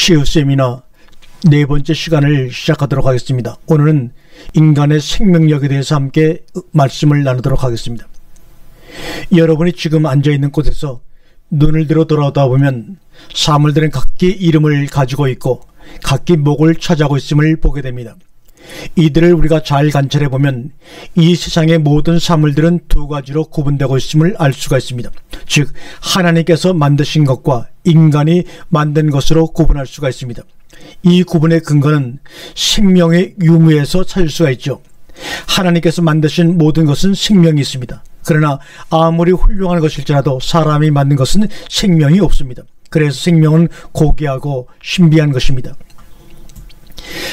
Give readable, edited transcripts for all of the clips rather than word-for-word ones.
치유 세미나 네 번째 시간을 시작하도록 하겠습니다. 오늘은 인간의 생명력에 대해서 함께 말씀을 나누도록 하겠습니다. 여러분이 지금 앉아있는 곳에서 눈을 들어 돌아오다 보면 사물들은 각기 이름을 가지고 있고 각기 목을 차지하고 있음을 보게 됩니다. 이들을 우리가 잘 관찰해 보면 이 세상의 모든 사물들은 두 가지로 구분되고 있음을 알 수가 있습니다. 즉 하나님께서 만드신 것과 인간이 만든 것으로 구분할 수가 있습니다. 이 구분의 근거는 생명의 유무에서 찾을 수가 있죠. 하나님께서 만드신 모든 것은 생명이 있습니다. 그러나 아무리 훌륭한 것일지라도 사람이 만든 것은 생명이 없습니다. 그래서 생명은 고귀하고 신비한 것입니다.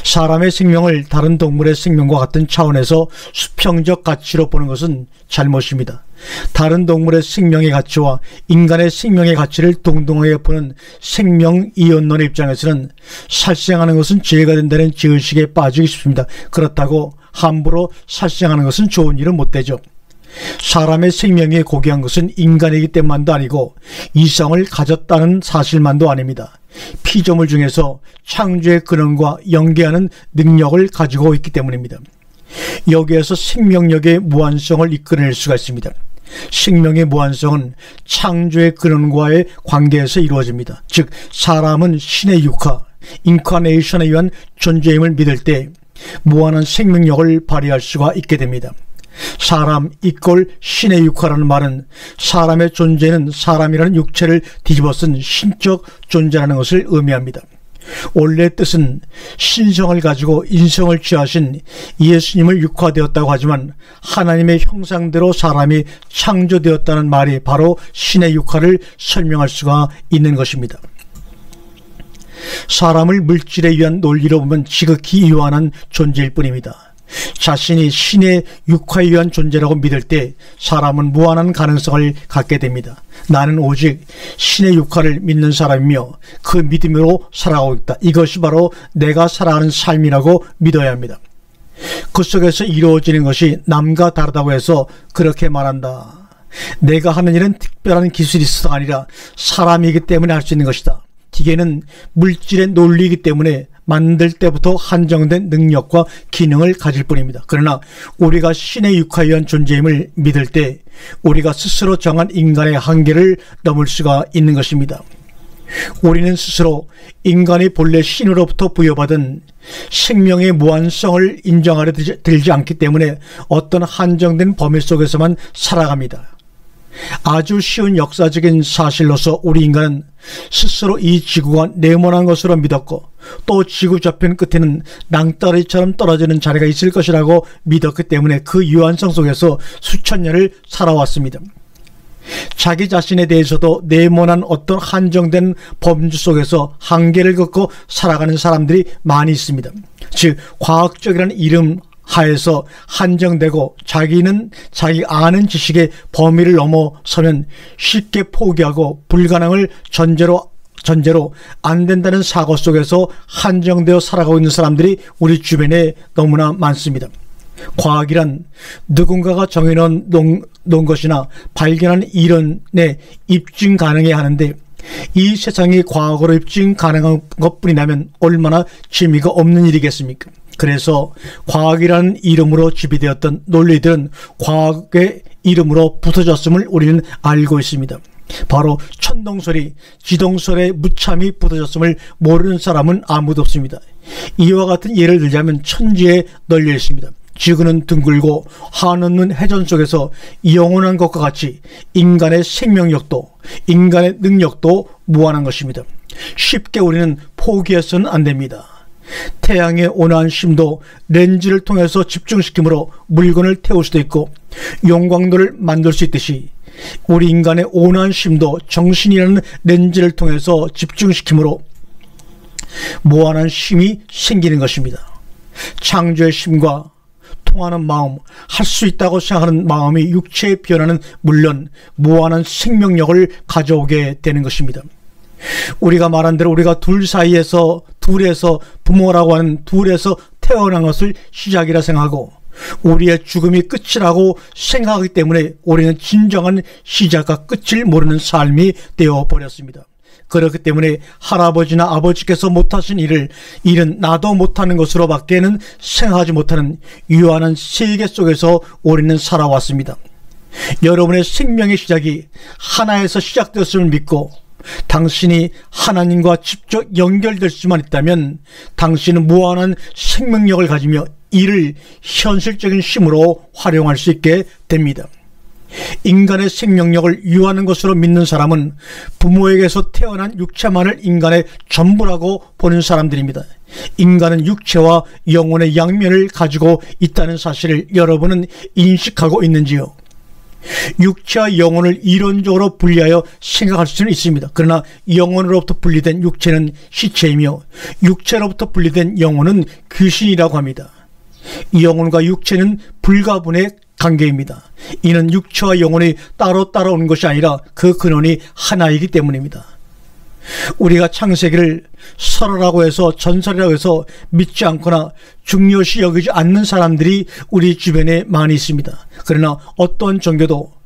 사람의 생명을 다른 동물의 생명과 같은 차원에서 수평적 가치로 보는 것은 잘못입니다. 다른 동물의 생명의 가치와 인간의 생명의 가치를 동등하게 보는 생명이론론의 입장에서는 살생하는 것은 죄가 된다는 죄의식에 빠지기 쉽습니다. 그렇다고 함부로 살생하는 것은 좋은 일은 못 되죠. 사람의 생명이 고귀한 것은 인간이기 때문만도 아니고 이성을 가졌다는 사실만도 아닙니다. 피조물 중에서 창조의 근원과 연계하는 능력을 가지고 있기 때문입니다. 여기에서 생명력의 무한성을 이끌어낼 수가 있습니다. 생명의 무한성은 창조의 근원과의 관계에서 이루어집니다. 즉 사람은 신의 육화, 인카네이션에 의한 존재임을 믿을 때 무한한 생명력을 발휘할 수가 있게 됩니다. 사람 이꼴 신의 육화라는 말은 사람의 존재는 사람이라는 육체를 뒤집어쓴 신적 존재라는 것을 의미합니다. 원래 뜻은 신성을 가지고 인성을 취하신 예수님을 육화되었다고 하지만 하나님의 형상대로 사람이 창조되었다는 말이 바로 신의 육화를 설명할 수가 있는 것입니다. 사람을 물질에 의한 논리로 보면 지극히 유한한 존재일 뿐입니다. 자신이 신의 육화에 의한 존재라고 믿을 때 사람은 무한한 가능성을 갖게 됩니다. 나는 오직 신의 육화를 믿는 사람이며 그 믿음으로 살아가고 있다. 이것이 바로 내가 살아가는 삶이라고 믿어야 합니다. 그 속에서 이루어지는 것이 남과 다르다고 해서 그렇게 말한다. 내가 하는 일은 특별한 기술이 있어서가 아니라 사람이기 때문에 할 수 있는 것이다. 기계는 물질의 논리이기 때문에 만들 때부터 한정된 능력과 기능을 가질 뿐입니다. 그러나 우리가 신의 육화에 의한 존재임을 믿을 때 우리가 스스로 정한 인간의 한계를 넘을 수가 있는 것입니다. 우리는 스스로 인간이 본래 신으로부터 부여받은 생명의 무한성을 인정하려 들지 않기 때문에 어떤 한정된 범위 속에서만 살아갑니다. 아주 쉬운 역사적인 사실로서 우리 인간은 스스로 이 지구가 네모난 것으로 믿었고 또 지구 저편 끝에는 낭떠러지처럼 떨어지는 자리가 있을 것이라고 믿었기 때문에 그 유한성 속에서 수천 년을 살아왔습니다. 자기 자신에 대해서도 네모난 어떤 한정된 범주 속에서 한계를 긋고 살아가는 사람들이 많이 있습니다. 즉 과학적이라는 이름 하에서 한정되고 자기는 자기 아는 지식의 범위를 넘어서면 쉽게 포기하고 불가능을 전제로 안 된다는 사고 속에서 한정되어 살아가고 있는 사람들이 우리 주변에 너무나 많습니다. 과학이란 누군가가 정해놓은 것이나 발견한 이론에 입증 가능해야 하는데 이 세상이 과학으로 입증 가능한 것뿐이라면 얼마나 재미가 없는 일이겠습니까? 그래서 과학이라는 이름으로 지배되었던 논리들은 과학의 이름으로 부서졌음을 우리는 알고 있습니다. 바로 천동설이 지동설에 무참히 부서졌음을 모르는 사람은 아무도 없습니다. 이와 같은 예를 들자면 천지에 널려 있습니다. 지구는 둥글고 한없는 해전 속에서 영원한 것과 같이 인간의 생명력도 인간의 능력도 무한한 것입니다. 쉽게 우리는 포기해서는 안 됩니다. 태양의 온화한 심도 렌즈를 통해서 집중시킴으로 물건을 태울 수도 있고 용광로를 만들 수 있듯이 우리 인간의 온화한 심도 정신이라는 렌즈를 통해서 집중시킴으로 무한한 힘이 생기는 것입니다. 창조의 힘과 통하는 마음, 할 수 있다고 생각하는 마음이 육체에 변하는 물론 무한한 생명력을 가져오게 되는 것입니다. 우리가 말한 대로 우리가 둘에서 부모라고 하는 둘에서 태어난 것을 시작이라 생각하고 우리의 죽음이 끝이라고 생각하기 때문에 우리는 진정한 시작과 끝을 모르는 삶이 되어버렸습니다. 그렇기 때문에 할아버지나 아버지께서 못하신 일은 나도 못하는 것으로 밖에는 생각하지 못하는 유한한 세계 속에서 우리는 살아왔습니다. 여러분의 생명의 시작이 하나에서 시작되었음을 믿고 당신이 하나님과 직접 연결될 수만 있다면 당신은 무한한 생명력을 가지며 이를 현실적인 힘으로 활용할 수 있게 됩니다. 인간의 생명력을 유하는 것으로 믿는 사람은 부모에게서 태어난 육체만을 인간의 전부라고 보는 사람들입니다. 인간은 육체와 영혼의 양면을 가지고 있다는 사실을 여러분은 인식하고 있는지요? 육체와 영혼을 이론적으로 분리하여 생각할 수는 있습니다. 그러나 영혼으로부터 분리된 육체는 시체이며 육체로부터 분리된 영혼은 귀신이라고 합니다. 영혼과 육체는 불가분의 관계입니다. 이는 육체와 영혼이 따로 따라오는 것이 아니라 그 근원이 하나이기 때문입니다. 우리가 창세기를 설화라고 해서 전설이라고 해서 믿지 않거나 중요시 여기지 않는 사람들이 우리 주변에 많이 있습니다. 그러나 어떤 종교도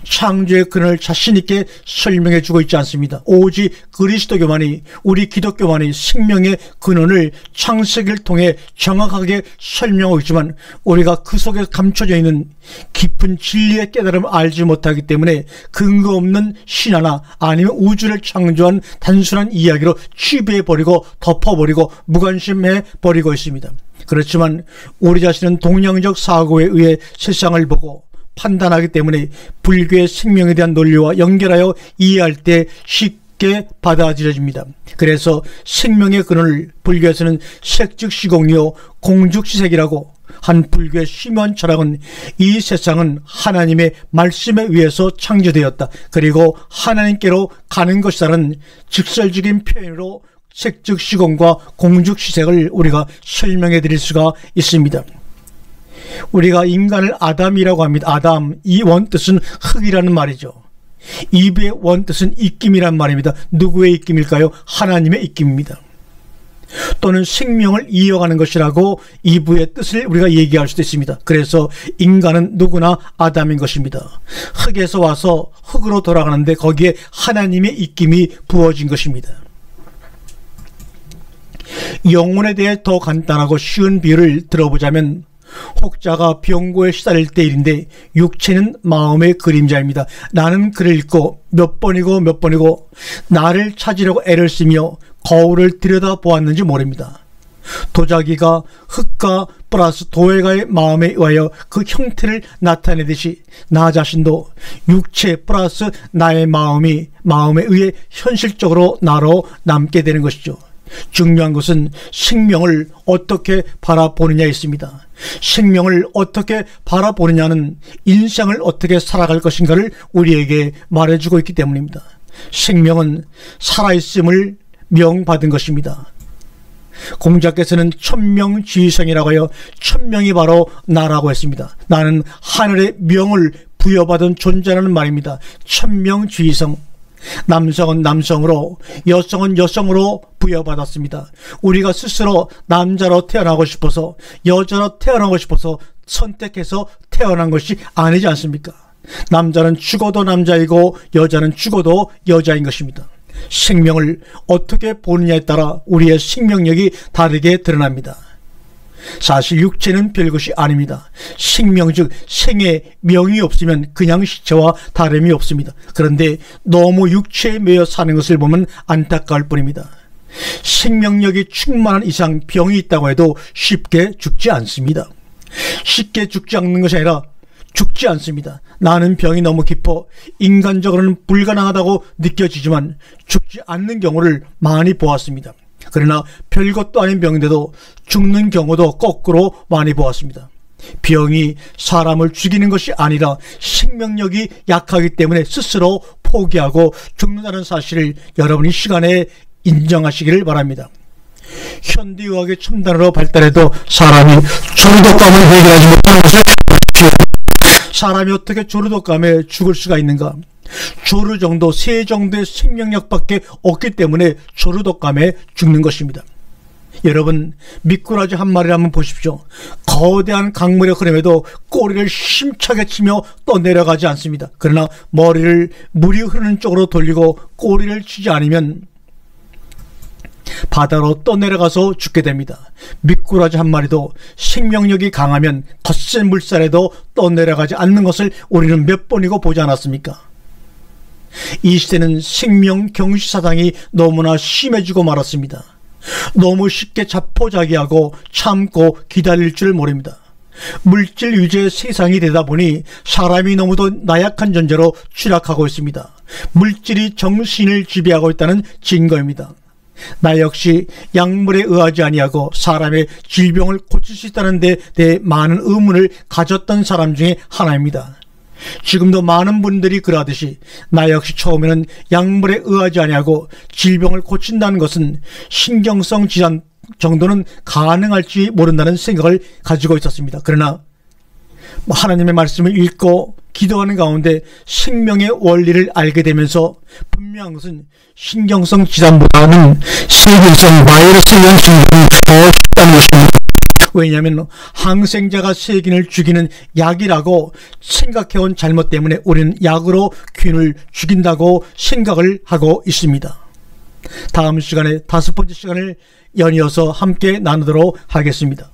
창조의 근원을 자신있게 설명해 주고 있지 않습니다. 오직 그리스도교만이, 우리 기독교만이 생명의 근원을 창세기를 통해 정확하게 설명하고 있지만 우리가 그 속에 감춰져 있는 깊은 진리의 깨달음을 알지 못하기 때문에 근거 없는 신화나 아니면 우주를 창조한 단순한 이야기로 취비해버리고 덮어버리고 무관심해버리고 있습니다. 그렇지만 우리 자신은 동양적 사고에 의해 세상을 보고 판단하기 때문에 불교의 생명에 대한 논리와 연결하여 이해할 때 쉽게 받아들여집니다. 그래서 생명의 근원을 불교에서는 색즉시공이요 공즉시색이라고 한 불교의 심오한 철학은 이 세상은 하나님의 말씀에 의해서 창조되었다. 그리고 하나님께로 가는 것이라는 직설적인 표현으로 색즉시공과 공즉시색을 우리가 설명해 드릴 수가 있습니다. 우리가 인간을 아담이라고 합니다. 아담, 이 원뜻은 흙이라는 말이죠. 이브의 원뜻은 입김이란 말입니다. 누구의 입김일까요? 하나님의 입김입니다. 또는 생명을 이어가는 것이라고 이브의 뜻을 우리가 얘기할 수도 있습니다. 그래서 인간은 누구나 아담인 것입니다. 흙에서 와서 흙으로 돌아가는데 거기에 하나님의 입김이 부어진 것입니다. 영혼에 대해 더 간단하고 쉬운 비유를 들어보자면 혹자가 병고에 시달릴 때 일인데 육체는 마음의 그림자입니다. 나는 글을 읽고 몇 번이고 몇 번이고 나를 찾으려고 애를 쓰며 거울을 들여다보았는지 모릅니다. 도자기가 흙과 플러스 도예가의 마음에 의하여 그 형태를 나타내듯이 나 자신도 육체 플러스 나의 마음에 의해 현실적으로 나로 남게 되는 것이죠. 중요한 것은 생명을 어떻게 바라보느냐에 있습니다. 생명을 어떻게 바라보느냐는 인생을 어떻게 살아갈 것인가를 우리에게 말해주고 있기 때문입니다. 생명은 살아있음을 명받은 것입니다. 공자께서는 천명지성이라고 하여 천명이 바로 나라고 했습니다. 나는 하늘의 명을 부여받은 존재라는 말입니다. 천명지성. 남성은 남성으로, 여성은 여성으로 부여받았습니다. 우리가 스스로 남자로 태어나고 싶어서, 여자로 태어나고 싶어서 선택해서 태어난 것이 아니지 않습니까? 남자는 죽어도 남자이고 여자는 죽어도 여자인 것입니다. 생명을 어떻게 보느냐에 따라 우리의 생명력이 다르게 드러납니다. 사실 육체는 별것이 아닙니다. 생명 즉 생에 명이 없으면 그냥 시체와 다름이 없습니다. 그런데 너무 육체에 매여 사는 것을 보면 안타까울 뿐입니다. 생명력이 충만한 이상 병이 있다고 해도 쉽게 죽지 않습니다. 쉽게 죽지 않는 것이 아니라 죽지 않습니다. 나는 병이 너무 깊어 인간적으로는 불가능하다고 느껴지지만 죽지 않는 경우를 많이 보았습니다. 그러나 별것도 아닌 병인데도 죽는 경우도 거꾸로 많이 보았습니다. 병이 사람을 죽이는 것이 아니라 생명력이 약하기 때문에 스스로 포기하고 죽는다는 사실을 여러분이 시간에 인정하시기를 바랍니다. 현대의학의 첨단으로 발달해도 사람이 조류독감을 해결하지 못하는 것을 사람이 어떻게 조류독감에 죽을 수가 있는가? 조류 정도, 새 정도의 생명력밖에 없기 때문에 조류독감에 죽는 것입니다. 여러분, 미꾸라지 한 마리를 한번 보십시오. 거대한 강물의 흐름에도 꼬리를 힘차게 치며 떠내려가지 않습니다. 그러나 머리를 물이 흐르는 쪽으로 돌리고 꼬리를 치지 않으면 바다로 떠내려가서 죽게 됩니다. 미꾸라지 한 마리도 생명력이 강하면 거센 물살에도 떠내려가지 않는 것을 우리는 몇 번이고 보지 않았습니까? 이 시대는 생명 경시사상이 너무나 심해지고 말았습니다. 너무 쉽게 자포자기하고 참고 기다릴 줄 모릅니다. 물질 위주의 세상이 되다 보니 사람이 너무도 나약한 존재로 추락하고 있습니다. 물질이 정신을 지배하고 있다는 증거입니다. 나 역시 약물에 의하지 아니하고 사람의 질병을 고칠 수 있다는 데 대해 많은 의문을 가졌던 사람 중에 하나입니다. 지금도 많은 분들이 그러하듯이 나 역시 처음에는 약물에 의하지 아니하고 질병을 고친다는 것은 신경성 질환 정도는 가능할지 모른다는 생각을 가지고 있었습니다. 그러나 하나님의 말씀을 읽고 기도하는 가운데 생명의 원리를 알게 되면서 분명한 것은 신경성 질환보다는 세균성 바이러스에 의한 질환이 더 쉽다는 것입니다. 왜냐하면 항생제가 세균을 죽이는 약이라고 생각해온 잘못 때문에 우리는 약으로 균을 죽인다고 생각을 하고 있습니다. 다음 시간에 5번째 시간을 연이어서 함께 나누도록 하겠습니다.